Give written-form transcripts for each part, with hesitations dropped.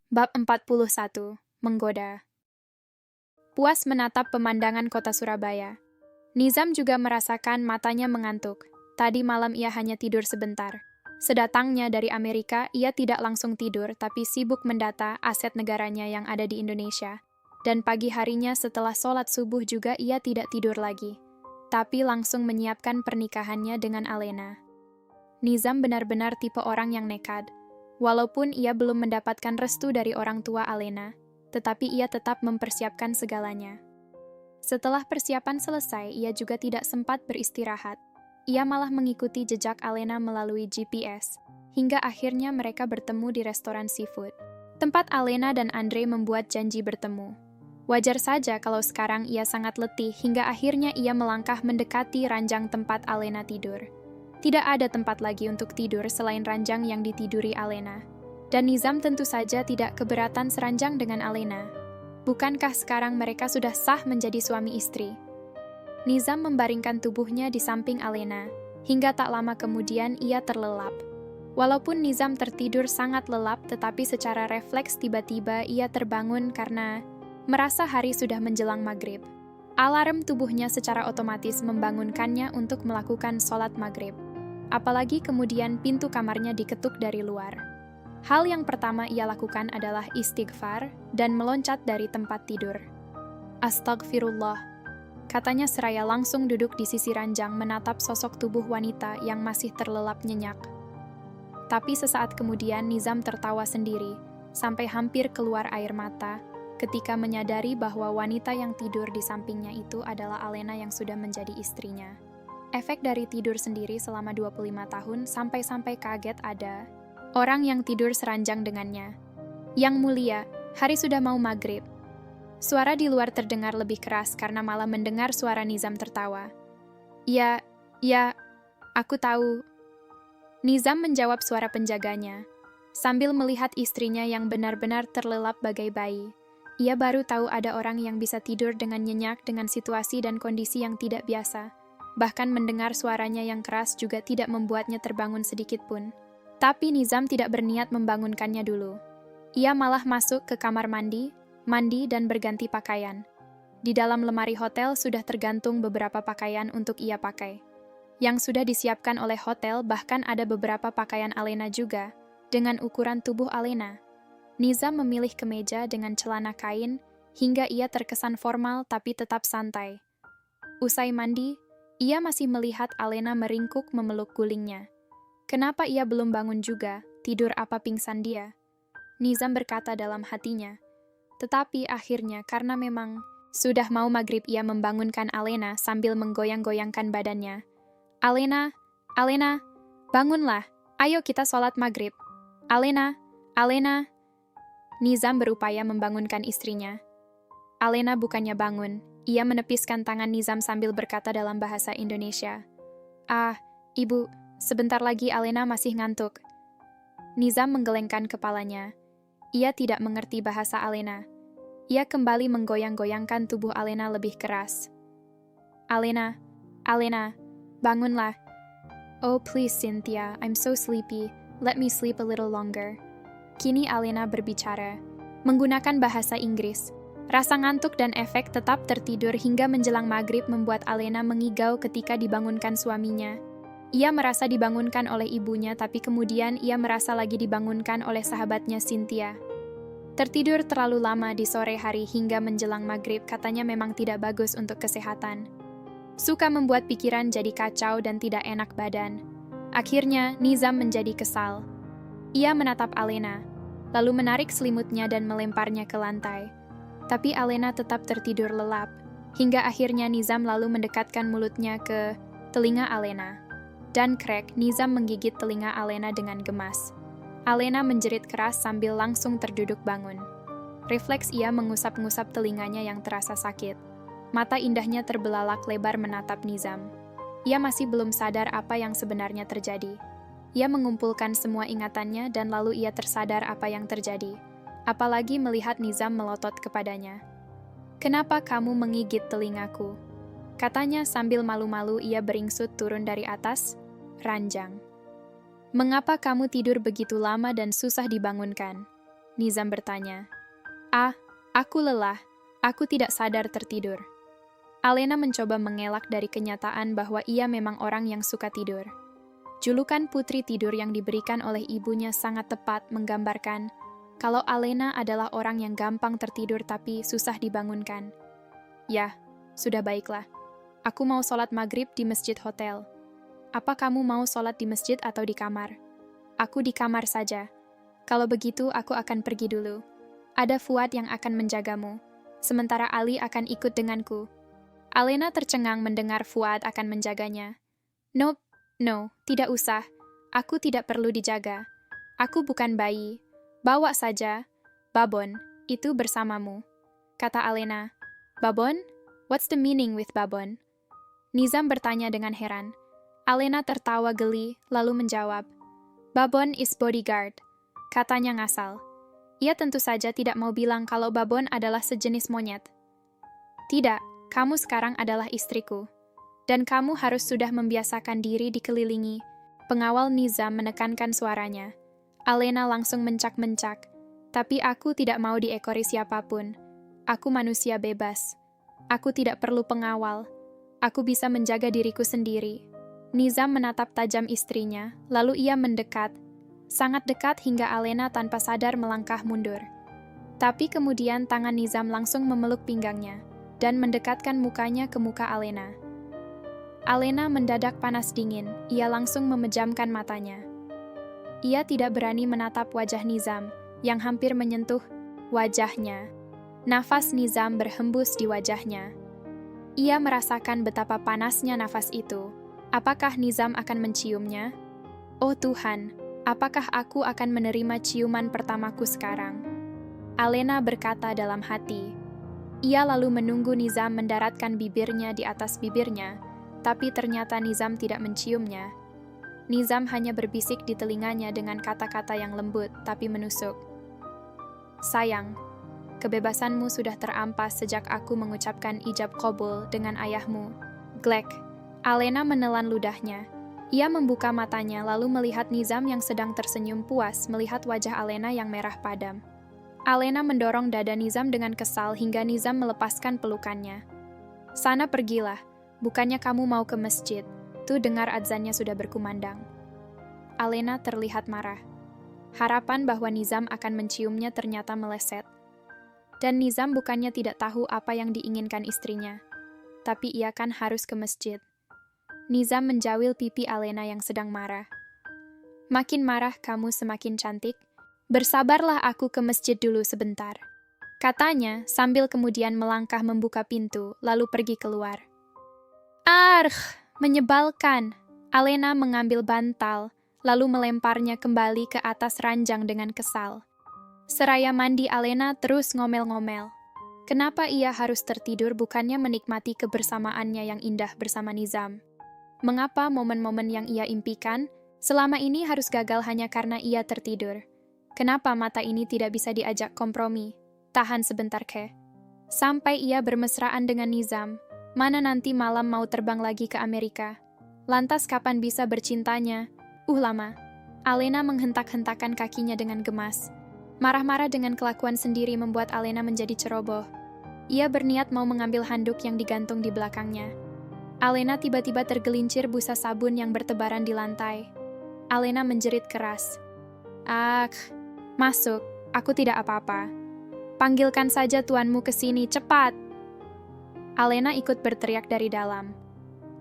Bab 41. Menggoda. Puas menatap pemandangan kota Surabaya. Nizam juga merasakan matanya mengantuk. Tadi malam ia hanya tidur sebentar. Sedatangnya dari Amerika, ia tidak langsung tidur, tapi sibuk mendata aset negaranya yang ada di Indonesia. Dan pagi harinya setelah sholat subuh juga ia tidak tidur lagi, tapi langsung menyiapkan pernikahannya dengan Alena. Nizam benar-benar tipe orang yang nekat. Walaupun ia belum mendapatkan restu dari orang tua Alena, tetapi ia tetap mempersiapkan segalanya. Setelah persiapan selesai, ia juga tidak sempat beristirahat. Ia malah mengikuti jejak Alena melalui GPS, hingga akhirnya mereka bertemu di restoran seafood. Tempat Alena dan Andre membuat janji bertemu. Wajar saja kalau sekarang ia sangat letih hingga akhirnya ia melangkah mendekati ranjang tempat Alena tidur. Tidak ada tempat lagi untuk tidur selain ranjang yang ditiduri Alena. Dan Nizam tentu saja tidak keberatan seranjang dengan Alena. Bukankah sekarang mereka sudah sah menjadi suami istri? Nizam membaringkan tubuhnya di samping Alena, hingga tak lama kemudian ia terlelap. Walaupun Nizam tertidur sangat lelap, tetapi secara refleks tiba-tiba ia terbangun karena merasa hari sudah menjelang maghrib. Alarm tubuhnya secara otomatis membangunkannya untuk melakukan sholat maghrib. Apalagi kemudian pintu kamarnya diketuk dari luar. Hal yang pertama ia lakukan adalah istighfar dan meloncat dari tempat tidur. Astagfirullah, katanya seraya langsung duduk di sisi ranjang menatap sosok tubuh wanita yang masih terlelap nyenyak. Tapi sesaat kemudian Nizam tertawa sendiri, sampai hampir keluar air mata, ketika menyadari bahwa wanita yang tidur di sampingnya itu adalah Alena yang sudah menjadi istrinya. Efek dari tidur sendiri selama 25 tahun sampai-sampai kaget ada orang yang tidur seranjang dengannya. Yang mulia, hari sudah mau maghrib. Suara di luar terdengar lebih keras karena malah mendengar suara Nizam tertawa. Ya, aku tahu. Nizam menjawab suara penjaganya, sambil melihat istrinya yang benar-benar terlelap bagai bayi. Ia baru tahu ada orang yang bisa tidur dengan nyenyak dengan situasi dan kondisi yang tidak biasa. Bahkan mendengar suaranya yang keras juga tidak membuatnya terbangun sedikit pun. Tapi Nizam tidak berniat membangunkannya dulu. Ia malah masuk ke kamar mandi dan berganti pakaian. Di dalam lemari hotel sudah tergantung beberapa pakaian untuk ia pakai. Yang sudah disiapkan oleh hotel, bahkan ada beberapa pakaian Alena juga, dengan ukuran tubuh Alena. Nizam memilih kemeja dengan celana kain, hingga ia terkesan formal tapi tetap santai. Usai mandi, ia masih melihat Alena meringkuk memeluk gulingnya. Kenapa ia belum bangun juga? Tidur apa pingsan dia? Nizam berkata dalam hatinya. Tetapi akhirnya karena memang sudah mau maghrib ia membangunkan Alena sambil menggoyang-goyangkan badannya. Alena, bangunlah, ayo kita sholat maghrib. Alena. Nizam berupaya membangunkan istrinya. Alena bukannya bangun. Ia menepiskan tangan Nizam sambil berkata dalam bahasa Indonesia. Ibu, sebentar lagi Alena masih ngantuk. Nizam menggelengkan kepalanya. Ia tidak mengerti bahasa Alena. Ia kembali menggoyang-goyangkan tubuh Alena lebih keras. Alena, bangunlah. Oh please Cynthia, I'm so sleepy. Let me sleep a little longer. Kini Alena berbicara, menggunakan bahasa Inggris. Rasa ngantuk dan efek tetap tertidur hingga menjelang maghrib membuat Alena mengigau ketika dibangunkan suaminya. Ia merasa dibangunkan oleh ibunya, tapi kemudian ia merasa lagi dibangunkan oleh sahabatnya Cynthia. Tertidur terlalu lama di sore hari hingga menjelang maghrib katanya memang tidak bagus untuk kesehatan. Suka membuat pikiran jadi kacau dan tidak enak badan. Akhirnya, Nizam menjadi kesal. Ia menatap Alena, lalu menarik selimutnya dan melemparnya ke lantai. Tapi Alena tetap tertidur lelap, hingga akhirnya Nizam lalu mendekatkan mulutnya ke telinga Alena. Dan krek, Nizam menggigit telinga Alena dengan gemas. Alena menjerit keras sambil langsung terduduk bangun. Refleks ia mengusap-ngusap telinganya yang terasa sakit. Mata indahnya terbelalak lebar menatap Nizam. Ia masih belum sadar apa yang sebenarnya terjadi. Ia mengumpulkan semua ingatannya dan lalu ia tersadar apa yang terjadi. Apalagi melihat Nizam melotot kepadanya. Kenapa kamu menggigit telingaku? Katanya sambil malu-malu ia beringsut turun dari atas ranjang. Mengapa kamu tidur begitu lama dan susah dibangunkan? Nizam bertanya. Aku lelah. Aku tidak sadar tertidur. Alena mencoba mengelak dari kenyataan bahwa ia memang orang yang suka tidur. Julukan putri tidur yang diberikan oleh ibunya sangat tepat menggambarkan kalau Alena adalah orang yang gampang tertidur tapi susah dibangunkan. Ya, sudah baiklah. Aku mau sholat maghrib di masjid hotel. Apa kamu mau sholat di masjid atau di kamar? Aku di kamar saja. Kalau begitu aku akan pergi dulu. Ada Fuad yang akan menjagamu. Sementara Ali akan ikut denganku. Alena tercengang mendengar Fuad akan menjaganya. No, tidak usah. Aku tidak perlu dijaga. Aku bukan bayi. Bawa saja. Babon, itu bersamamu. Kata Alena. Babon? What's the meaning with babon? Nizam bertanya dengan heran. Alena tertawa geli, lalu menjawab. Babon is bodyguard. Katanya ngasal. Ia tentu saja tidak mau bilang kalau babon adalah sejenis monyet. Tidak, kamu sekarang adalah istriku. Dan kamu harus sudah membiasakan diri dikelilingi. Pengawal Nizam menekankan suaranya. Alena langsung mencak-mencak. Tapi aku tidak mau diekori siapapun. Aku manusia bebas. Aku tidak perlu pengawal. Aku bisa menjaga diriku sendiri. Nizam menatap tajam istrinya, lalu ia mendekat. Sangat dekat hingga Alena tanpa sadar melangkah mundur. Tapi kemudian tangan Nizam langsung memeluk pinggangnya dan mendekatkan mukanya ke muka Alena. Alena mendadak panas dingin, ia langsung memejamkan matanya. Ia tidak berani menatap wajah Nizam yang hampir menyentuh wajahnya. Nafas Nizam berhembus di wajahnya. Ia merasakan betapa panasnya nafas itu. Apakah Nizam akan menciumnya? Oh Tuhan, apakah aku akan menerima ciuman pertamaku sekarang? Alena berkata dalam hati. Ia lalu menunggu Nizam mendaratkan bibirnya di atas bibirnya, tapi ternyata Nizam tidak menciumnya. Nizam hanya berbisik di telinganya dengan kata-kata yang lembut tapi menusuk. Sayang, kebebasanmu sudah terampas sejak aku mengucapkan ijab qabul dengan ayahmu. Glek. Alena menelan ludahnya. Ia membuka matanya lalu melihat Nizam yang sedang tersenyum puas melihat wajah Alena yang merah padam. Alena mendorong dada Nizam dengan kesal hingga Nizam melepaskan pelukannya. Sana pergilah, bukannya kamu mau ke masjid. Tuh dengar adzannya sudah berkumandang. Alena terlihat marah. Harapan bahwa Nizam akan menciumnya ternyata meleset. Dan Nizam bukannya tidak tahu apa yang diinginkan istrinya. Tapi ia kan harus ke masjid. Nizam menjawil pipi Alena yang sedang marah. Makin marah kamu semakin cantik. Bersabarlah aku ke masjid dulu sebentar. Katanya sambil kemudian melangkah membuka pintu lalu pergi keluar. Argh, menyebalkan. Alena mengambil bantal lalu melemparnya kembali ke atas ranjang dengan kesal. Seraya mandi Alena terus ngomel-ngomel. Kenapa ia harus tertidur bukannya menikmati kebersamaannya yang indah bersama Nizam? Mengapa momen-momen yang ia impikan selama ini harus gagal hanya karena ia tertidur? Kenapa mata ini tidak bisa diajak kompromi? Tahan sebentar ke. Sampai ia bermesraan dengan Nizam, mana nanti malam mau terbang lagi ke Amerika. Lantas kapan bisa bercintanya? Lama. Alena menghentak-hentakan kakinya dengan gemas. Marah-marah dengan kelakuan sendiri membuat Alena menjadi ceroboh. Ia berniat mau mengambil handuk yang digantung di belakangnya. Alena tiba-tiba tergelincir busa sabun yang bertebaran di lantai. Alena menjerit keras. Masuk, aku tidak apa-apa. Panggilkan saja tuanmu ke sini, cepat! Alena ikut berteriak dari dalam.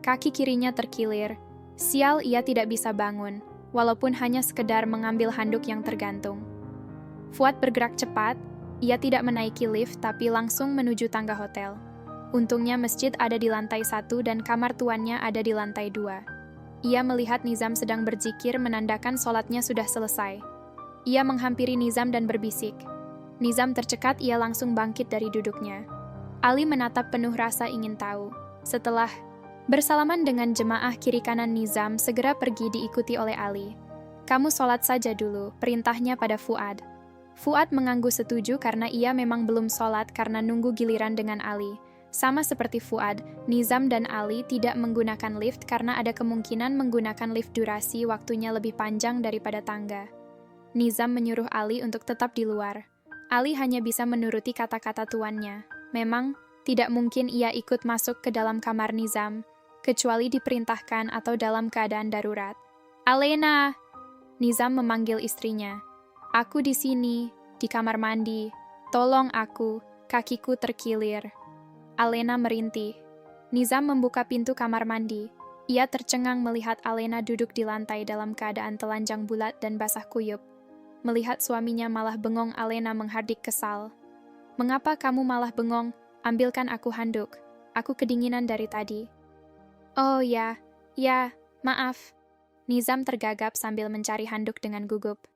Kaki kirinya terkilir. Sial ia tidak bisa bangun, walaupun hanya sekedar mengambil handuk yang tergantung. Fuad bergerak cepat, ia tidak menaiki lift tapi langsung menuju tangga hotel. Untungnya masjid ada di lantai 1 dan kamar tuannya ada di lantai 2. Ia melihat Nizam sedang berzikir menandakan sholatnya sudah selesai. Ia menghampiri Nizam dan berbisik. Nizam tercekat, ia langsung bangkit dari duduknya. Ali menatap penuh rasa ingin tahu. Setelah bersalaman dengan jemaah kiri kanan Nizam segera pergi diikuti oleh Ali. Kamu sholat saja dulu, perintahnya pada Fuad. Fuad mengangguk setuju karena ia memang belum sholat karena nunggu giliran dengan Ali. Sama seperti Fuad, Nizam dan Ali tidak menggunakan lift karena ada kemungkinan menggunakan lift durasi waktunya lebih panjang daripada tangga. Nizam menyuruh Ali untuk tetap di luar. Ali hanya bisa menuruti kata-kata tuannya. Memang, tidak mungkin ia ikut masuk ke dalam kamar Nizam, kecuali diperintahkan atau dalam keadaan darurat. "Alena!" Nizam memanggil istrinya. "Aku di sini, di kamar mandi. Tolong aku, kakiku terkilir." Alena merintih. Nizam membuka pintu kamar mandi. Ia tercengang melihat Alena duduk di lantai dalam keadaan telanjang bulat dan basah kuyup. Melihat suaminya malah bengong, Alena menghardik kesal. "Mengapa kamu malah bengong? Ambilkan aku handuk. Aku kedinginan dari tadi." "Oh ya, maaf." Nizam tergagap sambil mencari handuk dengan gugup.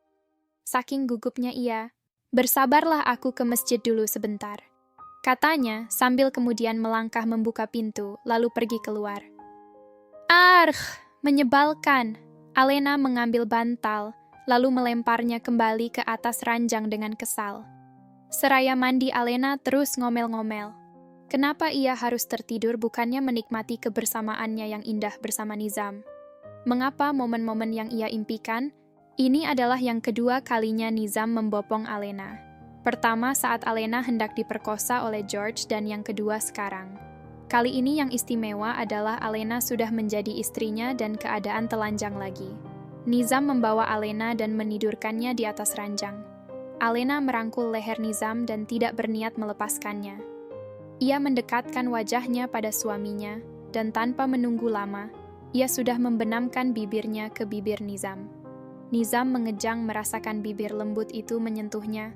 Saking gugupnya ia, "Bersabarlah, aku ke masjid dulu sebentar," katanya sambil kemudian melangkah membuka pintu lalu pergi keluar. "Argh, menyebalkan." Alena mengambil bantal lalu melemparnya kembali ke atas ranjang dengan kesal. Seraya mandi, Alena terus ngomel-ngomel. Kenapa ia harus tertidur bukannya menikmati kebersamaannya yang indah bersama Nizam? Mengapa momen-momen yang ia impikan? Ini adalah yang kedua kalinya Nizam membopong Alena. Pertama saat Alena hendak diperkosa oleh George dan yang kedua sekarang. Kali ini yang istimewa adalah Alena sudah menjadi istrinya dan keadaan telanjang lagi. Nizam membawa Alena dan menidurkannya di atas ranjang. Alena merangkul leher Nizam dan tidak berniat melepaskannya. Ia mendekatkan wajahnya pada suaminya dan tanpa menunggu lama, ia sudah membenamkan bibirnya ke bibir Nizam. Nizam mengejang merasakan bibir lembut itu menyentuhnya.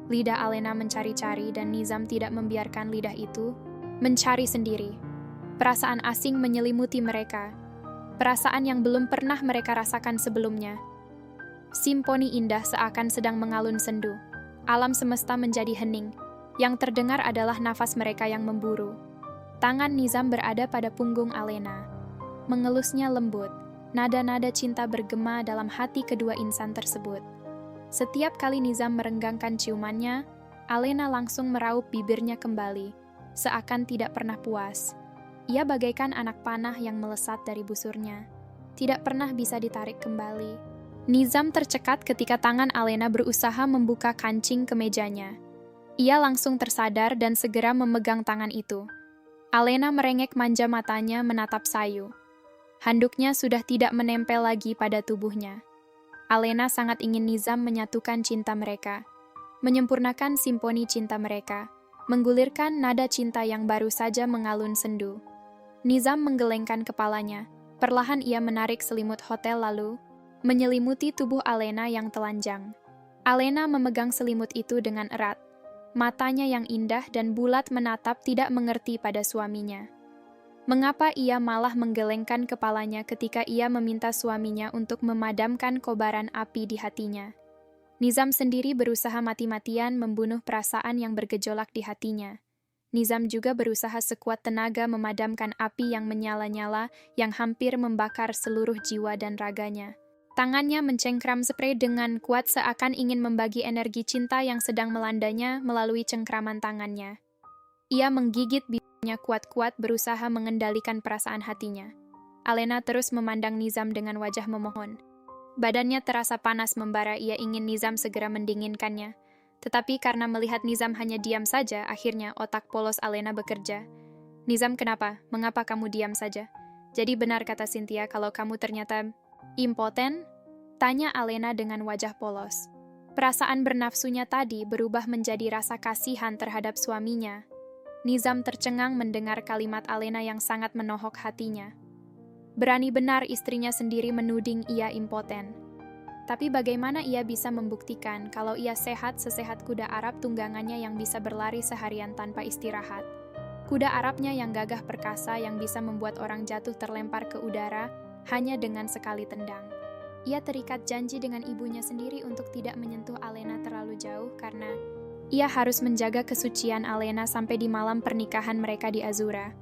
Lidah Alena mencari-cari dan Nizam tidak membiarkan lidah itu mencari sendiri. Perasaan asing menyelimuti mereka. Perasaan yang belum pernah mereka rasakan sebelumnya. Simponi indah seakan sedang mengalun sendu. Alam semesta menjadi hening. Yang terdengar adalah nafas mereka yang memburu. Tangan Nizam berada pada punggung Alena. Mengelusnya lembut. Nada-nada cinta bergema dalam hati kedua insan tersebut. Setiap kali Nizam merenggangkan ciumannya, Alena langsung meraup bibirnya kembali, seakan tidak pernah puas. Ia bagaikan anak panah yang melesat dari busurnya, tidak pernah bisa ditarik kembali. Nizam tercekat ketika tangan Alena berusaha membuka kancing kemejanya. Ia langsung tersadar dan segera memegang tangan itu. Alena merengek manja matanya menatap sayu. Handuknya sudah tidak menempel lagi pada tubuhnya. Alena sangat ingin Nizam menyatukan cinta mereka, menyempurnakan simponi cinta mereka, menggulirkan nada cinta yang baru saja mengalun sendu. Nizam menggelengkan kepalanya, perlahan ia menarik selimut hotel lalu menyelimuti tubuh Alena yang telanjang. Alena memegang selimut itu dengan erat, matanya yang indah dan bulat menatap tidak mengerti pada suaminya. Mengapa ia malah menggelengkan kepalanya ketika ia meminta suaminya untuk memadamkan kobaran api di hatinya? Nizam sendiri berusaha mati-matian membunuh perasaan yang bergejolak di hatinya. Nizam juga berusaha sekuat tenaga memadamkan api yang menyala-nyala yang hampir membakar seluruh jiwa dan raganya. Tangannya mencengkram sprei dengan kuat seakan ingin membagi energi cinta yang sedang melandanya melalui cengkraman tangannya. Ia menggigit bibirnya kuat-kuat berusaha mengendalikan perasaan hatinya. Alena terus memandang Nizam dengan wajah memohon. Badannya terasa panas membara, ia ingin Nizam segera mendinginkannya. Tetapi karena melihat Nizam hanya diam saja, akhirnya otak polos Alena bekerja. "Nizam, kenapa? Mengapa kamu diam saja? Jadi benar kata Cynthia kalau kamu ternyata impoten?" tanya Alena dengan wajah polos. Perasaan bernafsunya tadi berubah menjadi rasa kasihan terhadap suaminya. Nizam tercengang mendengar kalimat Alena yang sangat menohok hatinya. Berani benar istrinya sendiri menuding ia impoten. Tapi bagaimana ia bisa membuktikan kalau ia sehat sesehat kuda Arab tunggangannya yang bisa berlari seharian tanpa istirahat? Kuda Arabnya yang gagah perkasa yang bisa membuat orang jatuh terlempar ke udara hanya dengan sekali tendang. Ia terikat janji dengan ibunya sendiri untuk tidak menyentuh Alena terlalu jauh karena ia harus menjaga kesucian Alena sampai di malam pernikahan mereka di Azura.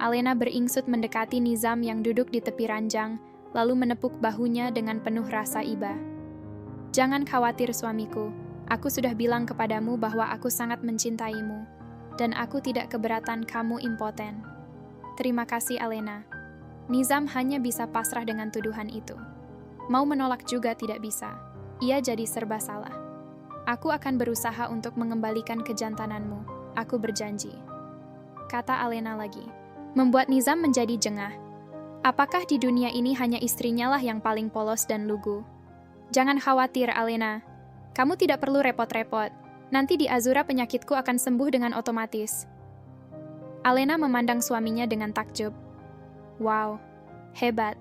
Alena beringsut mendekati Nizam yang duduk di tepi ranjang, lalu menepuk bahunya dengan penuh rasa iba. "Jangan khawatir suamiku, Aku sudah bilang kepadamu bahwa aku sangat mencintaimu, dan aku tidak keberatan kamu impoten. Terima kasih, Alena. Nizam hanya bisa pasrah dengan tuduhan itu. Mau menolak juga tidak bisa. Ia jadi serba salah. Aku akan berusaha untuk mengembalikan kejantananmu. Aku berjanji. Kata Alena lagi. Membuat Nizam menjadi jengah. Apakah di dunia ini hanya istrinya lah yang paling polos dan lugu? Jangan khawatir, Alena. Kamu tidak perlu repot-repot. Nanti di Azura penyakitku akan sembuh dengan otomatis. Alena memandang suaminya dengan takjub. Wow, hebat.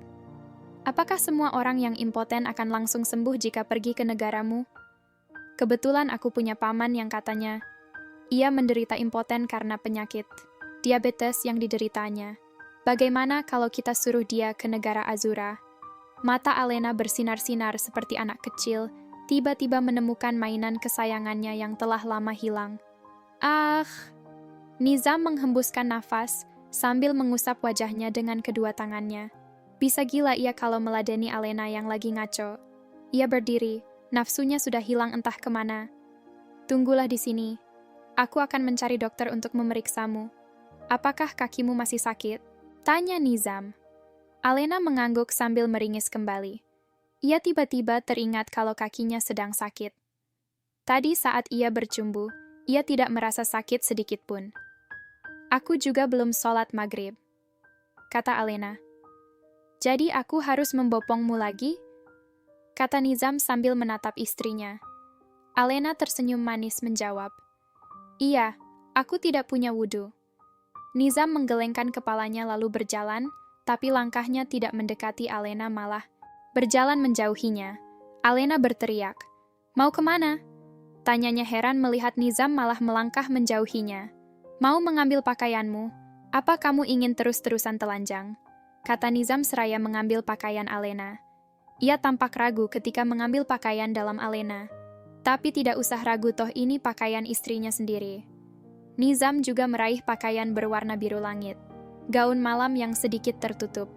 Apakah semua orang yang impoten akan langsung sembuh jika pergi ke negaramu? Kebetulan aku punya paman yang katanya, ia menderita impoten karena penyakit diabetes yang dideritanya. Bagaimana kalau kita suruh dia ke negara Azura? Mata Alena bersinar-sinar seperti anak kecil, tiba-tiba menemukan mainan kesayangannya yang telah lama hilang. Ah! Nizam menghembuskan nafas sambil mengusap wajahnya dengan kedua tangannya. Bisa gila ia kalau meladeni Alena yang lagi ngaco. Ia berdiri, nafsunya sudah hilang entah kemana. Tunggulah di sini. Aku akan mencari dokter untuk memeriksamu. Apakah kakimu masih sakit? Tanya Nizam. Alena mengangguk sambil meringis kembali. Ia tiba-tiba teringat kalau kakinya sedang sakit. Tadi saat ia bercumbu, ia tidak merasa sakit sedikit pun. Aku juga belum sholat maghrib, kata Alena. Jadi aku harus membopongmu lagi? Kata Nizam sambil menatap istrinya. Alena tersenyum manis menjawab. Iya, aku tidak punya wudu. Nizam menggelengkan kepalanya lalu berjalan, tapi langkahnya tidak mendekati Alena malah berjalan menjauhinya. Alena berteriak. Mau kemana? Tanyanya heran melihat Nizam malah melangkah menjauhinya. Mau mengambil pakaianmu? Apa kamu ingin terus-terusan telanjang? Kata Nizam seraya mengambil pakaian Alena. Ia tampak ragu ketika mengambil pakaian dalam Alena. Tapi tidak usah ragu toh ini pakaian istrinya sendiri. Nizam juga meraih pakaian berwarna biru langit. Gaun malam yang sedikit tertutup.